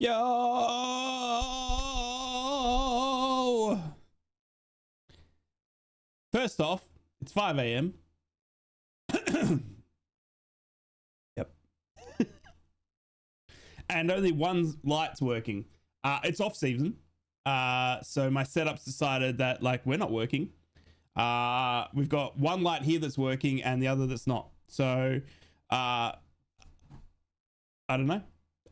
Yo! First off, it's 5 a.m. Yep. And only one light's working. It's off season. So my setup's decided that like we're not working. We've got one light here that's working and the other that's not. So I don't know.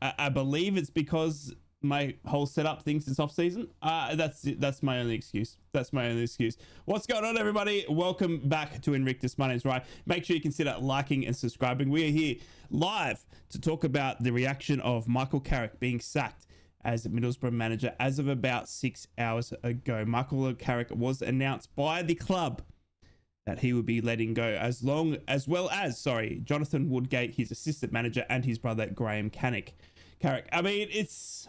I believe it's because my whole setup thinks it's off season. That's my only excuse. That's my only excuse. What's going on, everybody? Welcome back to Invictus. My name's Ryan. Make sure you consider liking and subscribing. We are here live to talk about the reaction of Michael Carrick being sacked as Middlesbrough manager as of about 6 hours ago. Michael Carrick was announced by the club that he would be letting go as well as Jonathan Woodgate, his assistant manager, and his brother Graham Carrick. I mean, it's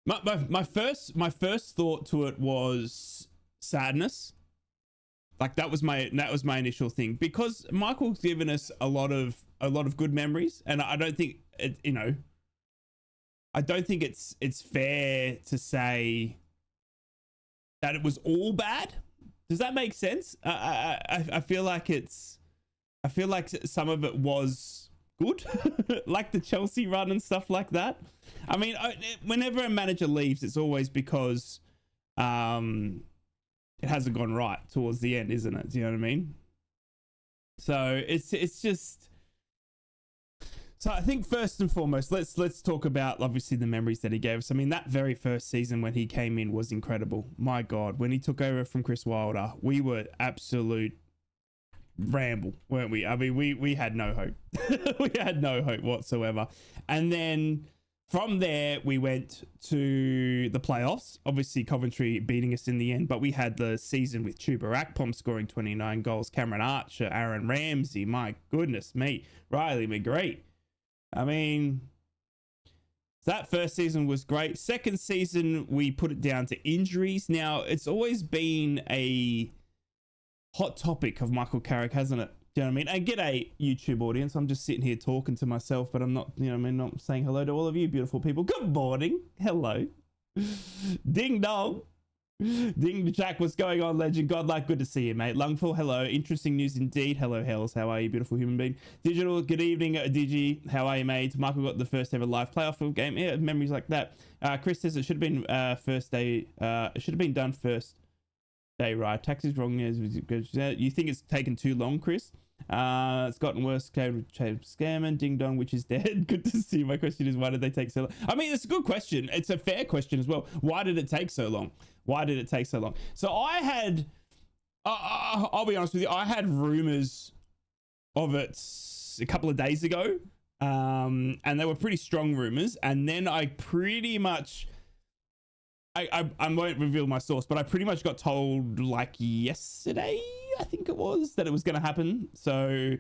my first thought to it was sadness. Like that was my initial thing, because Michael's given us a lot of good memories, and I don't think it, I don't think it's fair to say that it was all bad. Does that make sense? I feel like some of it was good, like the Chelsea run and stuff like that. I mean, whenever a manager leaves, it's always because it hasn't gone right towards the end, isn't it? Do you know what I mean? So it's just. So I think first and foremost, let's talk about obviously the memories that he gave us. I mean, that very first season when he came in was incredible. My God, when he took over from Chris Wilder, we were absolute ramble, weren't we? I mean, we had no hope. We had no hope whatsoever. And then from there, we went to the playoffs. Obviously, Coventry beating us in the end, but we had the season with Chuba Akpom scoring 29 goals, Cameron Archer, Aaron Ramsey, my goodness me, Riley McGree. I mean, that first season was great. Second season, we put it down to injuries. Now, it's always been a hot topic of Michael Carrick, hasn't it? Do you know what I mean? And g'day, YouTube audience. I'm just sitting here talking to myself, but I'm not, not saying hello to all of you beautiful people. Good morning. Hello. Ding dong. Ding Jack, what's going on, legend? Godlike, good to see you, mate. Lungful, hello. Interesting news indeed. Hello, Hells. How are you, beautiful human being? Digital, good evening, Digi. How are you, mate? Michael got the first ever live playoff game. Yeah, memories like that. Chris says it should have been first day. It should have been done first day, right? Taxes wrong. You think it's taken too long, Chris? It's gotten worse. Scamming, ding dong, which is dead. Good to see. My question is, why did they take so long? I mean, it's a good question. It's a fair question as well. Why did it take so long? Why did it take so long? So I had, I'll be honest with you, I had rumors of it a couple of days ago, and they were pretty strong rumors. And then I pretty much, I won't reveal my source, but I pretty much got told like yesterday, I think it was, that it was going to happen. So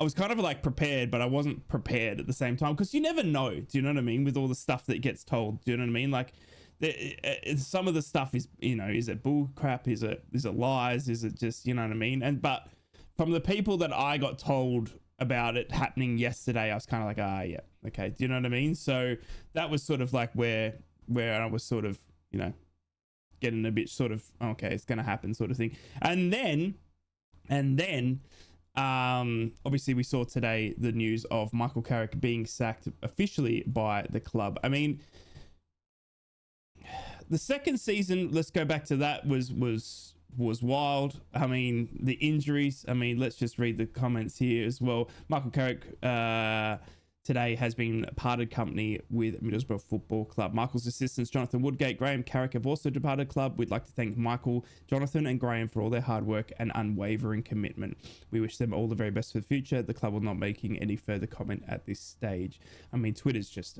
I was kind of like prepared, but I wasn't prepared at the same time, because you never know. Do you know what I mean? With all the stuff that gets told, do you know what I mean? Like, some of the stuff is, is it bull crap? Is it lies? Is it just, you know what I mean? But from the people that I got told about it happening yesterday, I was kind of like, yeah, okay. Do you know what I mean? So that was sort of like where I was sort of, getting a bit sort of, okay, it's going to happen sort of thing. And then, obviously we saw today the news of Michael Carrick being sacked officially by the club. I mean, the second season, let's go back to that, was wild. I mean, the injuries. I mean, let's just read the comments here as well. Michael Carrick today has been parted company with Middlesbrough Football Club. Michael's assistants, Jonathan Woodgate, Graham Carrick, have also departed club. We'd like to thank Michael, Jonathan and Graham for all their hard work and unwavering commitment. We wish them all the very best for the future. The club will not making any further comment at this stage. I mean, Twitter's just,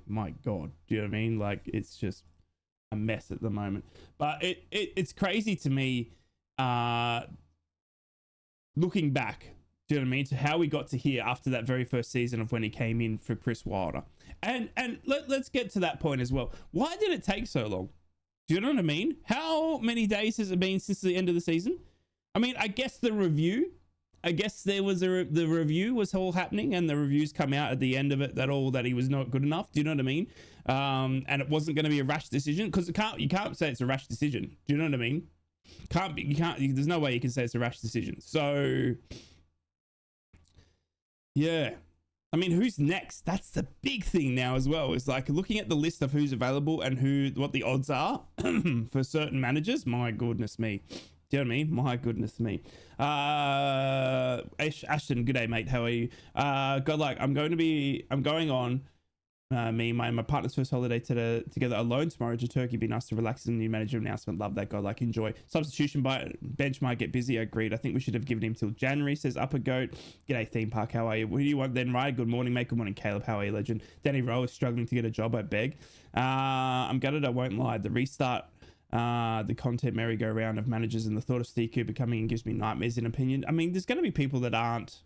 my God, do you know what I mean? Like, it's just a mess at the moment. But it's crazy to me, looking back, do you know what I mean, to how we got to here after that very first season of when he came in for Chris Wilder. And let's get to that point as well. Why did it take so long? Do you know what I mean? How many days has it been since the end of the season? I mean, I guess the review I guess there was the review was all happening, and the reviews come out at the end of it that he was not good enough. Do you know what I mean? And it wasn't going to be a rash decision, because you can't say it's a rash decision. Do you know what I mean? There's no way you can say it's a rash decision. So yeah, I mean, who's next? That's the big thing now as well. It's like looking at the list of who's available and what the odds are for certain managers. My goodness me. Do you know what I mean? My goodness me. Ashton, good day, mate. How are you? Godlike, I'm going on my partner's first holiday together alone tomorrow to Turkey. Be nice to relax in the new manager announcement. Love that. Godlike, enjoy. Substitution by bench might get busy. Agreed. I think we should have given him till January, says Upper Goat. G'day, Theme Park. How are you? Who do you want then, Ryan? Good morning, mate. Good morning, Caleb. How are you, legend? Danny Rowe is struggling to get a job, I beg. I'm gutted, I won't lie. The restart, the content merry-go-round of managers and the thought of Steve Cooper coming in gives me nightmares in opinion. I mean, there's going to be people that aren't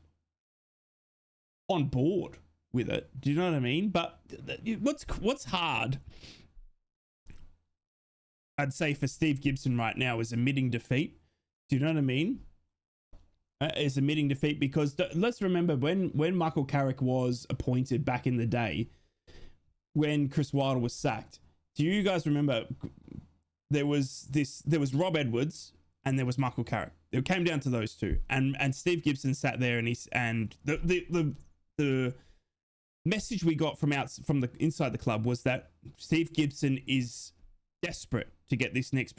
on board with it. Do you know what I mean? But what's hard, I'd say, for Steve Gibson right now is admitting defeat. Do you know what I mean? Is admitting defeat, because let's remember when Michael Carrick was appointed back in the day, when Chris Wilder was sacked. Do you guys remember? There was Rob Edwards and there was Michael Carrick. It came down to those two, and Steve Gibson sat there, and the message we got from the inside the club was that Steve Gibson is desperate to get this next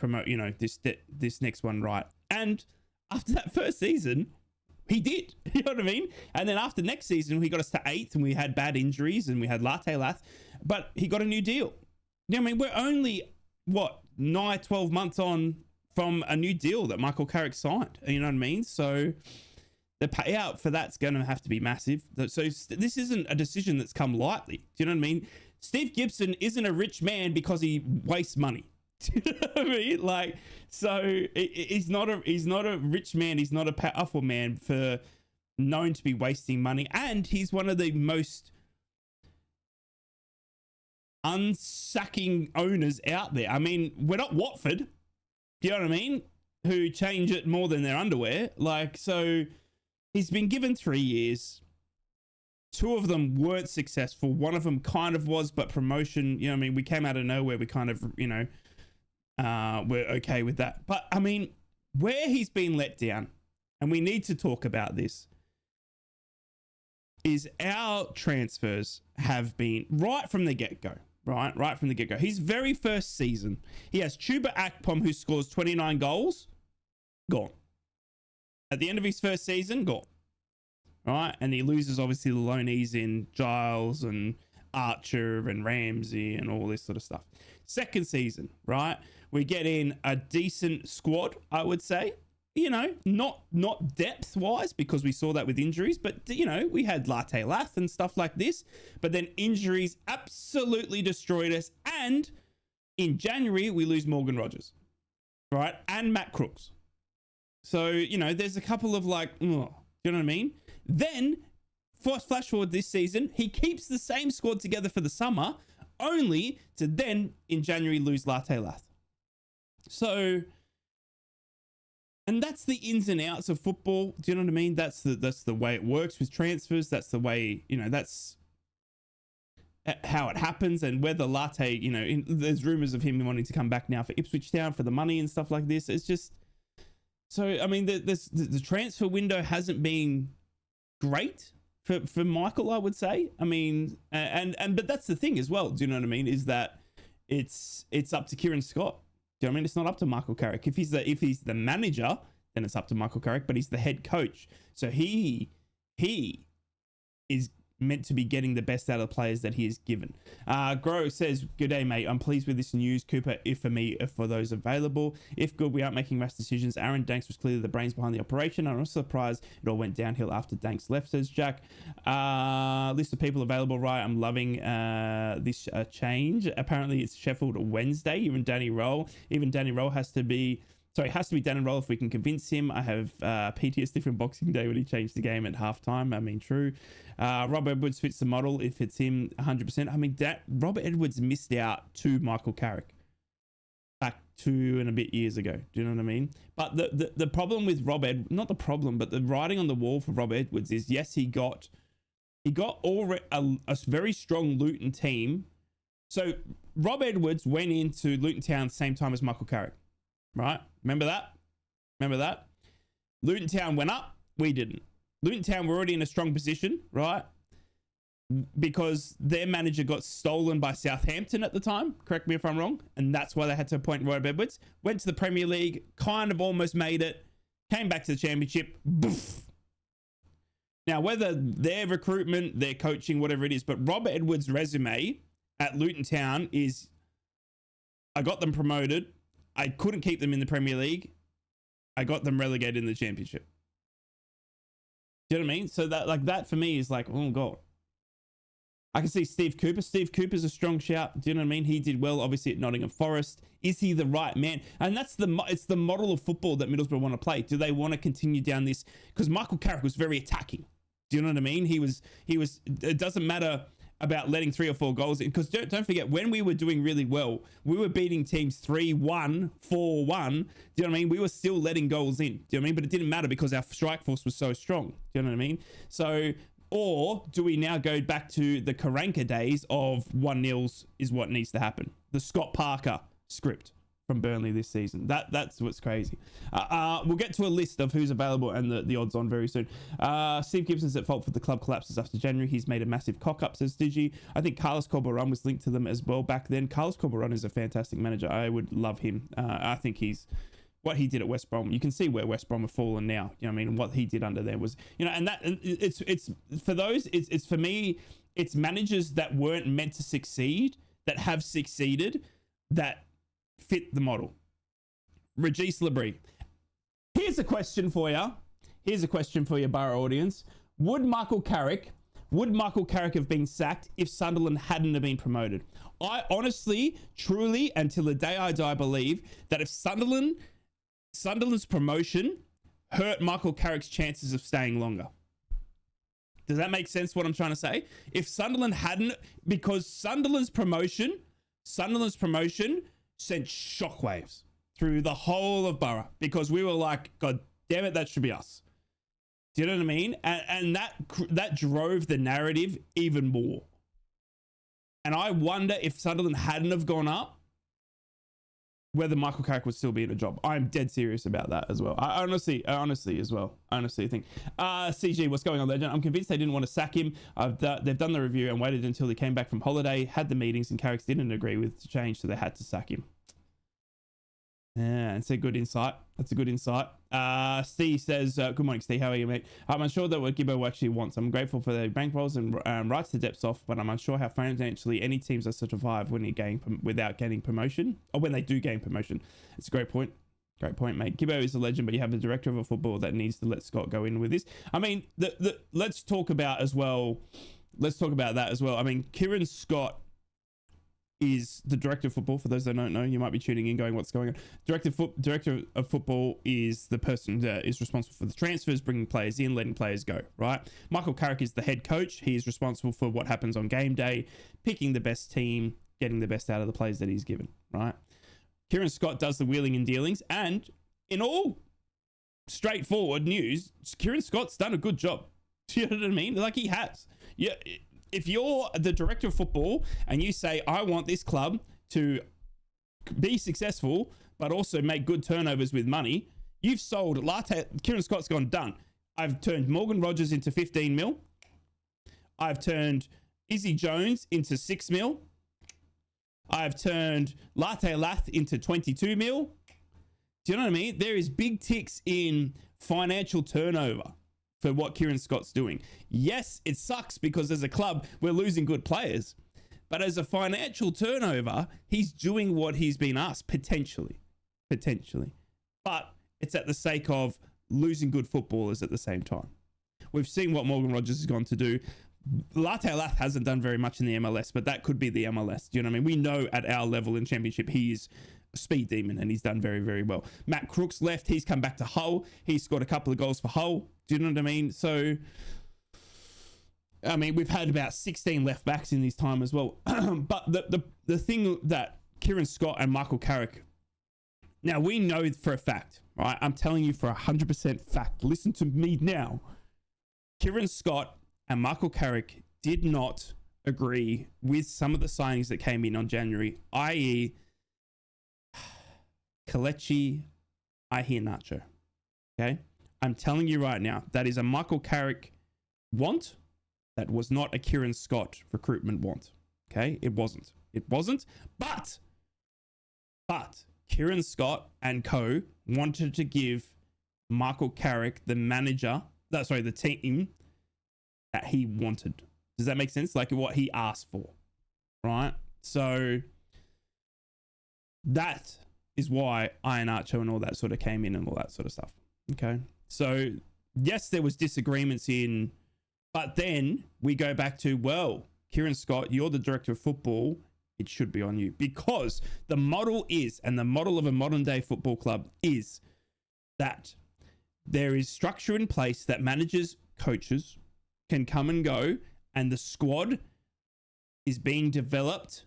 this next one right. And after that first season, he did. You know what I mean? And then after next season, he got us to 8th, and we had bad injuries, and we had Latte Lath, but he got a new deal. You know what I mean? We're only 12 months on from a new deal that Michael Carrick signed. You know what I mean? So the payout for that's going to have to be massive. So this isn't a decision that's come lightly. Do you know what I mean? Steve Gibson isn't a rich man because he wastes money. Do you know what I mean? Like, so he's not a rich man. He's not a powerful man for known to be wasting money. And he's one of the most unsacking owners out there. I mean, we're not Watford. Do you know what I mean? Who change it more than their underwear. Like, so he's been given 3 years. 2 of them weren't successful. One of them kind of was, but promotion, you know what I mean? We came out of nowhere. We kind of, we're okay with that. But I mean, where he's been let down, and we need to talk about this, is our transfers have been right from the get-go. Right from the get-go. His very first season, he has Chuba Akpom, who scores 29 goals, gone. At the end of his first season, gone. Right? And he loses, obviously, the loanees in Giles and Archer and Ramsey and all this sort of stuff. Second season, right? We get in a decent squad, I would say. You know, not depth-wise, because we saw that with injuries, but, you know, we had Latte Lath and stuff like this, but then injuries absolutely destroyed us, and in January, we lose Morgan Rogers, right? And Matt Crooks. So, you know, there's a couple of like, you know what I mean? Then, flash forward this season, he keeps the same squad together for the summer, only to then, in January, lose Latte Lath. So, and that's the ins and outs of football. Do you know what I mean? That's the way it works with transfers. That's the way, you know, that's how it happens. And whether Latte, you know, there's rumors of him wanting to come back now for Ipswich Town for the money and stuff like this. It's just, so, I mean, the transfer window hasn't been great for Michael, I would say. I mean, but that's the thing as well. Do you know what I mean? Is that it's up to Kieran Scott. Do you know what I mean? It's not up to Michael Carrick. If he's the manager, then it's up to Michael Carrick, but he's the head coach. So he is meant to be getting the best out of the players that he is given. Grow says, good day, mate. I'm pleased with this news. Cooper, if for me, if for those available. If good, we aren't making rash decisions. Aaron Danks was clearly the brains behind the operation. I'm also surprised it all went downhill after Danks left, says Jack. List of people available, right? I'm loving this change. Apparently it's Sheffield Wednesday. Even Danny Roll has to be Danny Roll if we can convince him. I have PTSD from Boxing Day when he changed the game at halftime. I mean, true. Rob Edwards fits the model if it's him 100%. I mean, Rob Edwards missed out to Michael Carrick back 2 and a bit years ago. Do you know what I mean? But the problem with not the problem, but the writing on the wall for Rob Edwards is, yes, he got a very strong Luton team. So Rob Edwards went into Luton Town the same time as Michael Carrick, right? Remember that? Luton Town went up, we didn't. Luton Town were already in a strong position, right? Because their manager got stolen by Southampton at the time. Correct me if I'm wrong. And that's why they had to appoint Rob Edwards. Went to the Premier League, kind of almost made it. Came back to the Championship. Boof. Now, whether their recruitment, their coaching, whatever it is, but Rob Edwards' resume at Luton Town is, I got them promoted. I couldn't keep them in the Premier League. I got them relegated in the Championship. Do you know what I mean? So that for me is like, oh God. I can see Steve Cooper. Steve Cooper's a strong shout. Do you know what I mean? He did well, obviously, at Nottingham Forest. Is he the right man? And it's the model of football that Middlesbrough want to play. Do they want to continue down this? Because Michael Carrick was very attacking. Do you know what I mean? He was. It doesn't matter about letting 3 or 4 goals in. Because don't forget, when we were doing really well, we were beating teams 3-1, 4-1. Do you know what I mean? We were still letting goals in. Do you know what I mean? But it didn't matter because our strike force was so strong. Do you know what I mean? So. Or do we now go back to the Karanka days of 1-0 is what needs to happen? The Scott Parker script from Burnley this season. That's what's crazy. We'll get to a list of who's available and the odds on very soon. Steve Gibson's at fault for the club collapses after January. He's made a massive cock up, says Digi. I think Carlos Corberán was linked to them as well back then. Carlos Corberán is a fantastic manager. I would love him. I think what he did at West Brom, you can see where West Brom have fallen now. You know what I mean? What he did under there was, and it's for those, it's for me, it's managers that weren't meant to succeed, that have succeeded, that fit the model. Regis Labrie. Here's a question for you, Borough audience. Would Michael Carrick have been sacked if Sunderland hadn't have been promoted? I honestly, truly, until the day I die, believe that if Sunderland's promotion hurt Michael Carrick's chances of staying longer. Does that make sense what I'm trying to say? If Sunderland hadn't, because Sunderland's promotion sent shockwaves through the whole of Borough because we were like, God damn it, that should be us. Do you know what I mean? And that drove the narrative even more. And I wonder if Sunderland hadn't have gone up, whether Michael Carrick would still be in a job. I'm dead serious about that as well. I honestly think. CG, what's going on, legend? I'm convinced they didn't want to sack him. They've done the review and waited until he came back from holiday, had the meetings, and Carrick didn't agree with the change, so they had to sack him. Yeah, it's a good insight. That's a good insight. Steve says, good morning, Steve. How are you, mate? I'm unsure that what Gibbo actually wants. I'm grateful for their bankrolls and rights to depths off, but I'm unsure how financially any teams are to survive without gaining promotion, or when they do gain promotion. It's a great point. Great point, mate. Gibbo is a legend, but you have the director of a football that needs to let Scott go in with this. I mean, let's talk about that as well. I mean, Kieran Scott is the director of football. For those that don't know, you might be tuning in going, what's going on? Director of football is the person that is responsible for the transfers, bringing players in, letting players go, right? Michael Carrick is the head coach. He is responsible for what happens on game day, picking the best team, getting the best out of the players that he's given, right? Kieran Scott does the wheeling and dealings, and in all straightforward news, Kieran Scott's done a good job. Do you know what I mean? Like, he has. Yeah. If you're the director of football and you say, I want this club to be successful, but also make good turnovers with money, you've sold Kieran Scott's gone, done. I've turned Morgan Rogers into 15 mil. I've turned Izzy Jones into 6 mil. I've turned Latte Lath into 22 mil. Do you know what I mean? There is big ticks in financial turnover for what Kieran Scott's doing. Yes, it sucks because as a club, we're losing good players. But as a financial turnover, he's doing what he's been asked, potentially. But it's at the sake of losing good footballers at the same time. We've seen what Morgan Rogers has gone to do. Latte Lath hasn't done very much in the MLS, but that could be the MLS. Do you know what I mean? We know at our level in Championship, he is a speed demon and he's done very, very well. Matt Crooks left. He's come back to Hull. He's scored a couple of goals for Hull. Do you know what I mean? So, I mean, we've had about 16 left backs in this time as well. But the thing that Kieran Scott and Michael Carrick Now, we know for a fact, right? I'm telling you for 100% fact. Listen to me now. Kieran Scott and Michael Carrick did not agree with some of the signings that came in on January, i.e. Kelechi Iheanacho. Okay? I'm telling you right now, that is a Michael Carrick want. That was not a Kieran Scott recruitment want. Okay? It wasn't. But Kieran Scott and co wanted to give Michael Carrick the team that he wanted. Does that make sense? Like what he asked for, right? So that is why Iheanacho and all that sort of came in and all that sort of stuff. Okay. So yes, there was disagreements but then we go back to, well, Kieran Scott, you're the director of football. It should be on you, because the model is, and the model of a modern day football club is that there is structure in place that managers, coaches can come and go, and the squad is being developed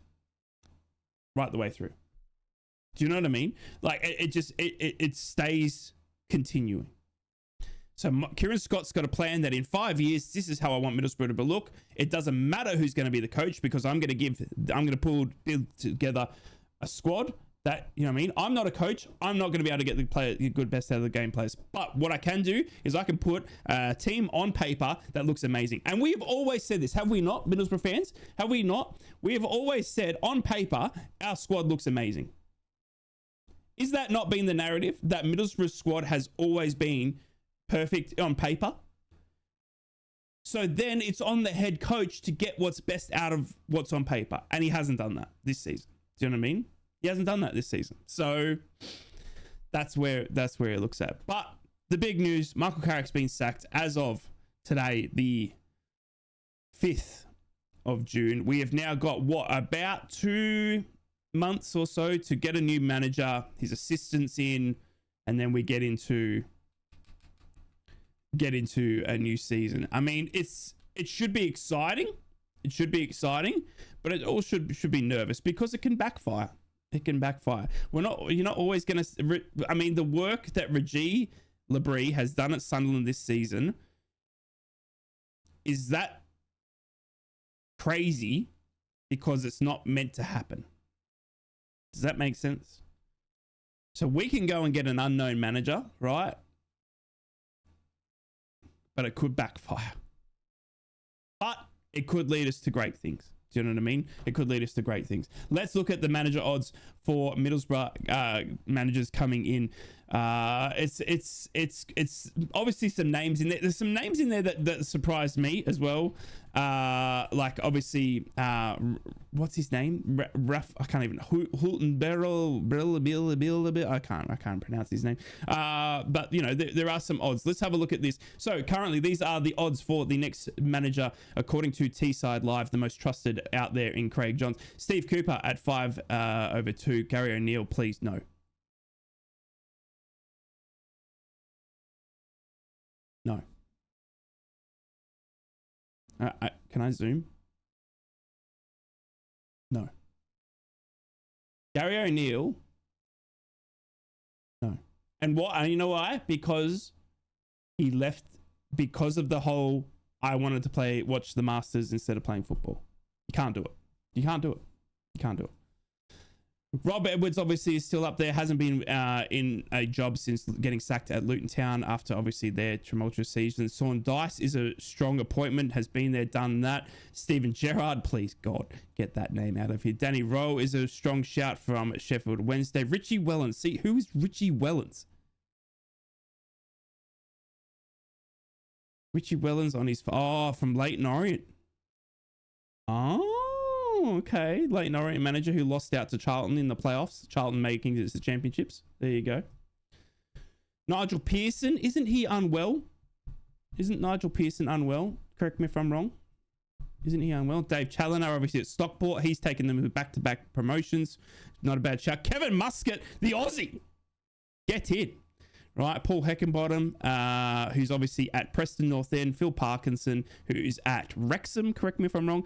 right the way through. Do you know what I mean? Like it stays continuing. So Kieran Scott's got a plan that in 5 years, this is how I want Middlesbrough to look. It doesn't matter who's going to be the coach, because I'm going to build together a squad that, you know what I mean? I'm not a coach. I'm not going to be able to get the good best out of the game players. But what I can do is I can put a team on paper that looks amazing. And we've always said this, have we not, Middlesbrough fans? Have we not? We have always said on paper, our squad looks amazing. Is that not been the narrative? That Middlesbrough squad has always been perfect on paper? So then it's on the head coach to get what's best out of what's on paper. And he hasn't done that this season. Do you know what I mean? He hasn't done that this season. So that's where it looks at. But the big news, Michael Carrick's been sacked as of today, the 5th of June. We have now got about 2 months or so to get a new manager, his assistants in, and then we get into a new season. I mean, it should be exciting. It should be exciting, but it all should be nervous, because it can backfire. It can backfire. You're not always going to, I mean, the work that Reggie Labrie has done at Sunderland this season, is that crazy because it's not meant to happen. Does that make sense? So we can go and get an unknown manager, right? But it could backfire. But it could lead us to great things. Do you know what I mean? It could lead us to great things. Let's look at the manager odds for Middlesbrough managers coming in. It's obviously some names in there. There's some names in there that surprised me as well. Like obviously, what's his name? I can't even. I can't pronounce his name. But you know, there are some odds. Let's have a look at this. So currently, these are the odds for the next manager according to Teesside Live, the most trusted out there in Craig Johns. Steve Cooper at 5/2. Gary O'Neill, please no. No. Can I zoom? No. Gary O'Neill? No. And you know why? Because he left because of the whole, I wanted to watch the Masters instead of playing football. You can't do it. You can't do it. You can't do it. Rob Edwards obviously is still up there, hasn't been in a job since getting sacked at Luton Town after obviously their tumultuous season. Sean Dice is a strong appointment, has been there, done that. Stephen Gerrard, please God, get that name out of here. Danny Rowe is a strong shout from Sheffield Wednesday. Richie Wellens, see, who is Richie Wellens? Richie Wellens on his, from Leyton Orient. Okay. Leyton Orient manager who lost out to Charlton in the playoffs. Charlton making it to the championships. There you go. Nigel Pearson, isn't he unwell? Isn't Nigel Pearson unwell? Correct me if I'm wrong. Isn't he unwell? Dave Challoner, obviously at Stockport. He's taken them back-to-back promotions. Not a bad shout. Kevin Muscat, the Aussie. Get in. right? Paul Heckenbottom, who's obviously at Preston North End, Phil Parkinson, who's at Wrexham, correct me if I'm wrong,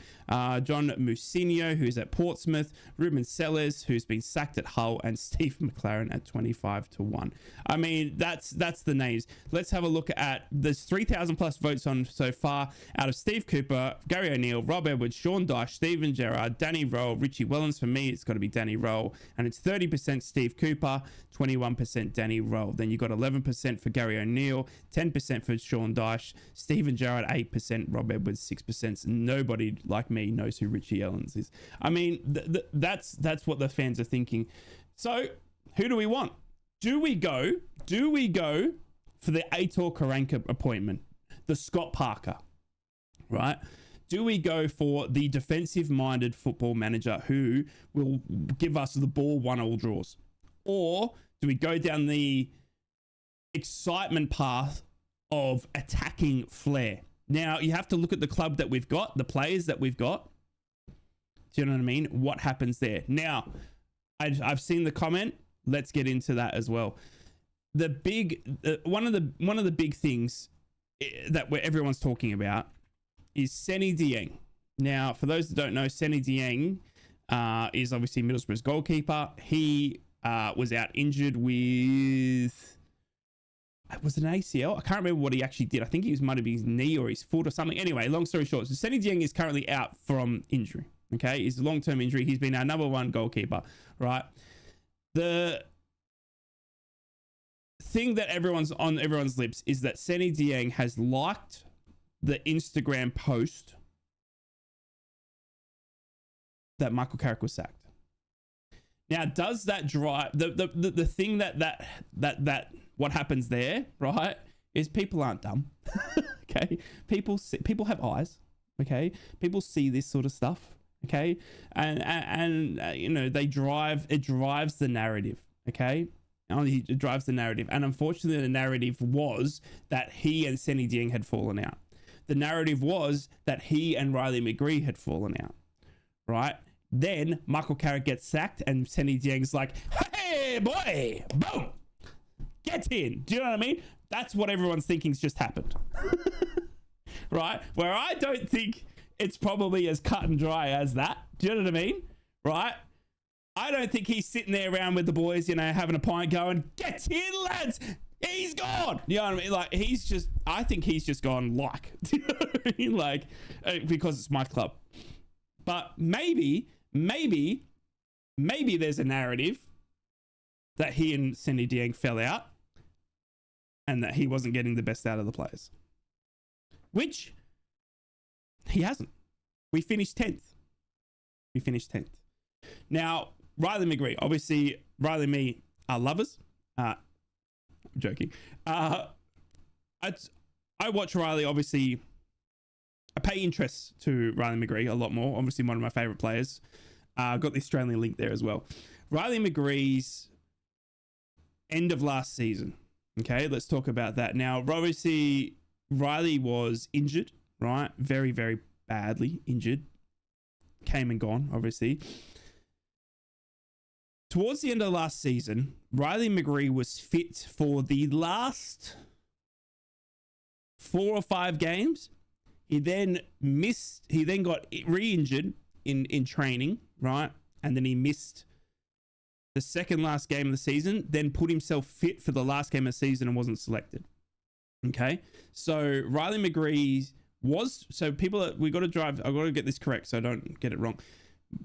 John Musinho, who's at Portsmouth, Ruben Sellers, who's been sacked at Hull, and Steve McLaren at 25-1. I mean, that's the names. Let's have a look at, there's 3,000 plus votes on so far out of Steve Cooper, Gary O'Neill, Rob Edwards, Sean Dyche, Steven Gerrard, Danny Rowe, Richie Wellens. For me, it's got to be Danny Rowe, and it's 30% Steve Cooper, 21% Danny Rowe. Then you got 11% for Gary O'Neill, 10% for Sean Dyche, Steven Gerrard 8%, Rob Edwards 6%. So nobody like me knows who Richie Wellens is. I mean, that's what the fans are thinking. So who do we want? Do we go for the Aitor Karanka appointment, the Scott Parker, right? Do we go for the defensive-minded football manager who will give us the ball 1-1 draws? Or do we go down the excitement path of attacking flair? Now, you have to look at the club that we've got, the players that we've got. Do you know what I mean? What happens there? Now, I've seen the comment. Let's get into that as well. The big, one of the big things that everyone's talking about is Seny Dieng. Now, for those that don't know, Seny Dieng is obviously Middlesbrough's goalkeeper. He was out injured with, was it an ACL? I can't remember what he actually did. I think he might have been his knee or his foot or something. Anyway, long story short, so Seny Dieng is currently out from injury. Okay, it's a long-term injury. He's been our number one goalkeeper, right? The thing that everyone's on everyone's lips is that Seny Dieng has liked the Instagram post that Michael Carrick was sacked. Now, does that drive the thing that what happens there, right, is people aren't dumb. Okay, people have eyes. Okay, people see this sort of stuff. Okay, and you know, it drives the narrative. Okay, it drives the narrative, and unfortunately, the narrative was that he and Seny Dieng had fallen out. The narrative was that he and Riley McGree had fallen out, right? Then Michael Carrick gets sacked and Seny Dieng's like, hey, boy, boom, get in. Do you know what I mean? That's what everyone's thinking's just happened, right? Where I don't think it's probably as cut and dry as that. Do you know what I mean? Right? I don't think he's sitting there around with the boys, you know, having a pint going, get in, lads. He's gone. You know what I mean? Like, I think he's just gone like, do you know what I mean? Like, because it's my club. But maybe there's a narrative that he and Seny Dieng fell out and that he wasn't getting the best out of the players. Which he hasn't. We finished 10th. Now, Riley McGree, obviously, Riley and me are lovers. I'm joking. I watch Riley, obviously. I pay interest to Riley McGree a lot more. Obviously, one of my favorite players. Got the Australian link there as well. Riley McGree's end of last season. Okay, let's talk about that. Now, obviously, Riley was injured, right? Very, very badly injured. Came and gone, obviously. Towards the end of last season, Riley McGree was fit for the last 4 or 5 games. He then got re-injured in training, right? And then he missed the second last game of the season, then put himself fit for the last game of the season and wasn't selected. Okay. So Riley McGree was, so people, I've got to get this correct so I don't get it wrong.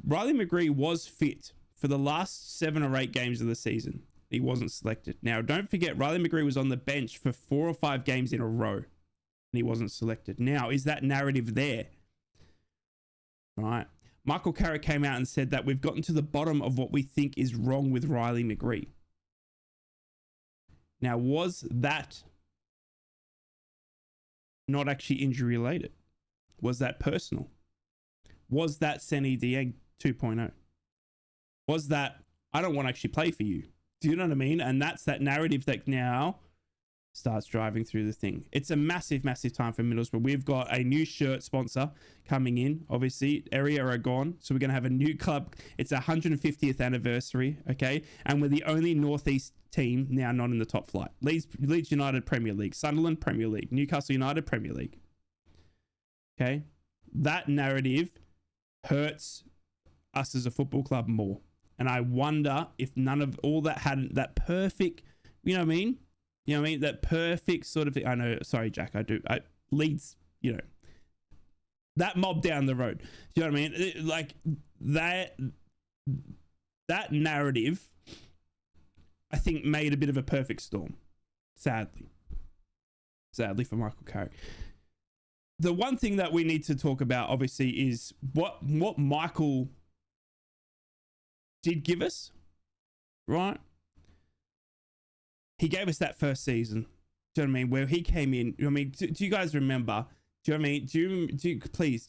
Riley McGree was fit for the last 7 or 8 games of the season. He wasn't selected. Now, don't forget, Riley McGree was on the bench for 4 or 5 games in a row. And he wasn't selected. Now, is that narrative there? Right. Michael Carrick came out and said that we've gotten to the bottom of what we think is wrong with Riley McGree. Now, was that not actually injury related? Was that personal? Was that Seny Dieng 2.0? Was that, I don't want to actually play for you? Do you know what I mean? And that's that narrative that now starts driving through the thing. It's a massive, massive time for Middlesbrough. We've got a new shirt sponsor coming in. Obviously, Area are gone, so we're going to have a new club. It's 150th anniversary, okay? And we're the only Northeast team now not in the top flight. Leeds United, Premier League. Sunderland, Premier League. Newcastle United, Premier League. Okay? That narrative hurts us as a football club more. And I wonder if none of all that had that perfect, you know what I mean? You know what I mean? That perfect sort of thing. I know, sorry, Jack, Leeds, you know, that mob down the road. You know what I mean? Like that narrative, I think, made a bit of a perfect storm. Sadly for Michael Carrick. The one thing that we need to talk about, obviously, is what Michael did give us, right? He gave us that first season. Do you know what I mean? Where he came in. I mean, do you guys remember? Do you know what I mean? Do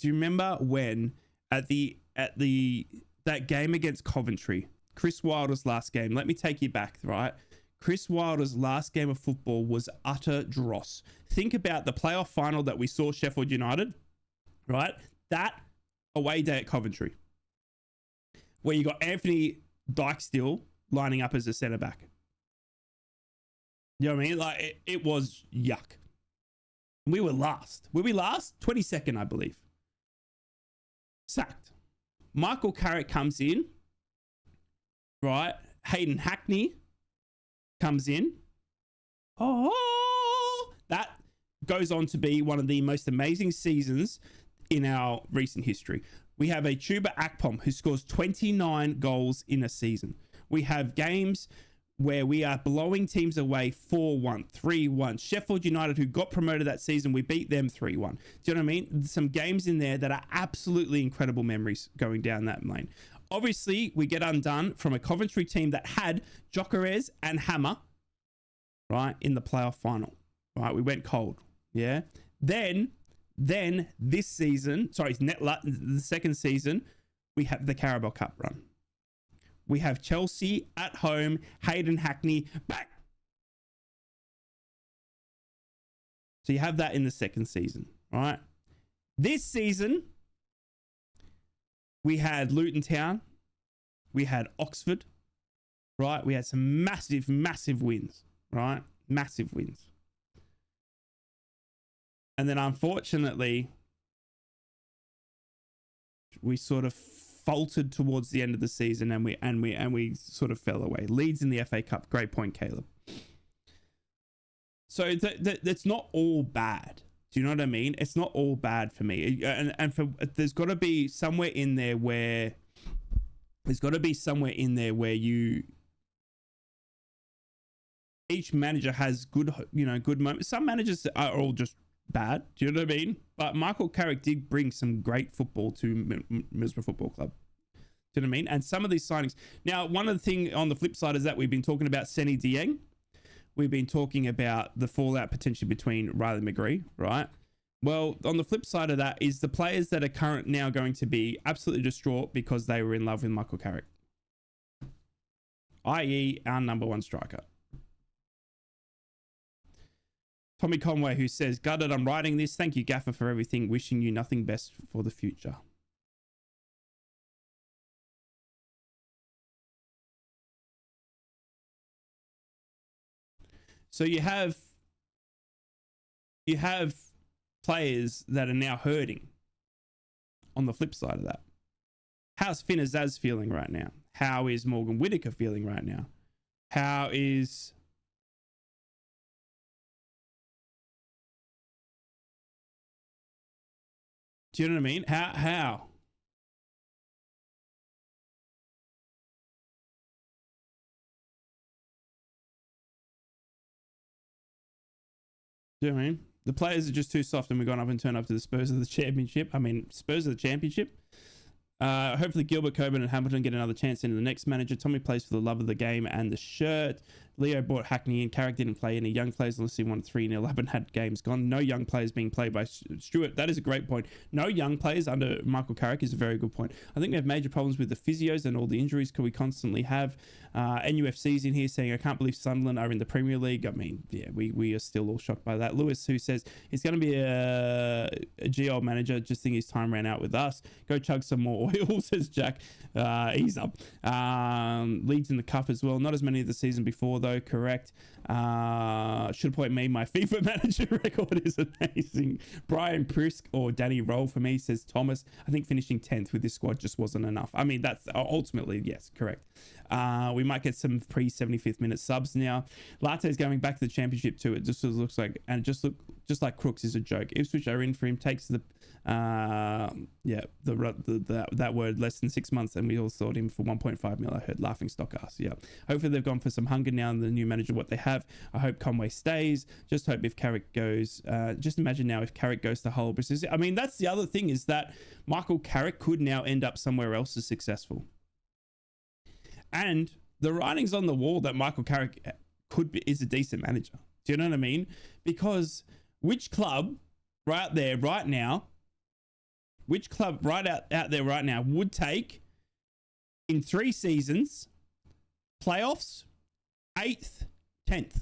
you remember when at that game against Coventry, Chris Wilder's last game? Let me take you back, right? Chris Wilder's last game of football was utter dross. Think about the playoff final that we saw Sheffield United, right? That away day at Coventry, where you got Anthony Dijksteel lining up as a centre back. You know what I mean? Like it was yuck. We were last. Were we last? 22nd, I believe. Sacked. Michael Carrick comes in, right? Hayden Hackney comes in. Oh, that goes on to be one of the most amazing seasons in our recent history. We have a Chuba Akpom who scores 29 goals in a season. We have games where we are blowing teams away 4-1, 3-1. Sheffield United, who got promoted that season, we beat them 3-1. Do you know what I mean? Some games in there that are absolutely incredible memories going down that lane. Obviously, we get undone from a Coventry team that had Jokeres and Hammer, right, in the playoff final. Right, we went cold. Yeah. Then this season, the second season, we have the Carabao Cup run. We have Chelsea at home, Hayden Hackney back. So you have that in the second season, right? This season, we had Luton Town, we had Oxford, right? We had some massive, massive wins, right? Massive wins. And then unfortunately, we sort of faltered towards the end of the season, and we sort of fell away. Leeds in the FA Cup. Great point, Caleb. So that's not all bad. Do you know what I mean? It's not all bad for me. And there's got to be somewhere in there where each manager has good moments. Some managers are all just bad. Do you know what I mean? But Michael Carrick did bring some great football to Middlesbrough Football Club. Do you know what I mean? And some of these signings. Now, one of the things on the flip side is that we've been talking about Senny Dieng. We've been talking about the fallout potentially between Riley McGree, right? Well, on the flip side of that is the players that are now going to be absolutely distraught because they were in love with Michael Carrick, i.e. our number one striker. Tommy Conway, who says, "Gutted, I'm writing this. Thank you, Gaffer, for everything. Wishing you nothing best for the future." So you have players that are now hurting. On the flip side of that, how's Finn Azaz feeling right now? How is Morgan Whittaker feeling right now? How is Do you know what I mean? How? Do you know what I mean? The players are just too soft, and we've gone up and turned up to the Spurs of the Championship. I mean, Spurs of the Championship. Hopefully Gilbert, Coburn and Hamilton get another chance into the next manager. Tommy plays for the love of the game and the shirt. Leo bought Hackney in. Carrick didn't play any young players unless he won 3-0 up and had games gone. No young players being played by Stewart. That is a great point. No young players under Michael Carrick is a very good point. I think we have major problems with the physios and all the injuries we constantly have. NUFC's in here saying, I can't believe Sunderland are in the Premier League. I mean, yeah, we are still all shocked by that. Lewis, who says he's going to be a GL manager, just think his time ran out with us. Go chug some more oil, says Jack. He's up. Leeds in the cup as well. Not as many of the season before, though. Correct. Should point me, my FIFA manager record is amazing. Brian Prisk or Danny Roll for me, says Thomas. I think finishing 10th with this squad just wasn't enough. I mean, that's ultimately, yes, correct. We might get some pre-75th minute subs now. Latte's going back to the championship too. It just looks like, and just like Crooks is a joke. Ipswich are in for him, takes the that word less than 6 months, and we all thought him for 1.5 mil. I heard laughing stock us. Yeah, hopefully they've gone for some hunger now and the new manager what they have. I hope Conway stays. Just hope if Carrick goes, just imagine now if Carrick goes to Hull. I mean, that's the other thing, is that Michael Carrick could now end up somewhere else as successful. And the writing's on the wall that Michael Carrick is a decent manager. Do you know what I mean? Because which club right there right now would take in 3 seasons playoffs 8th, 10th?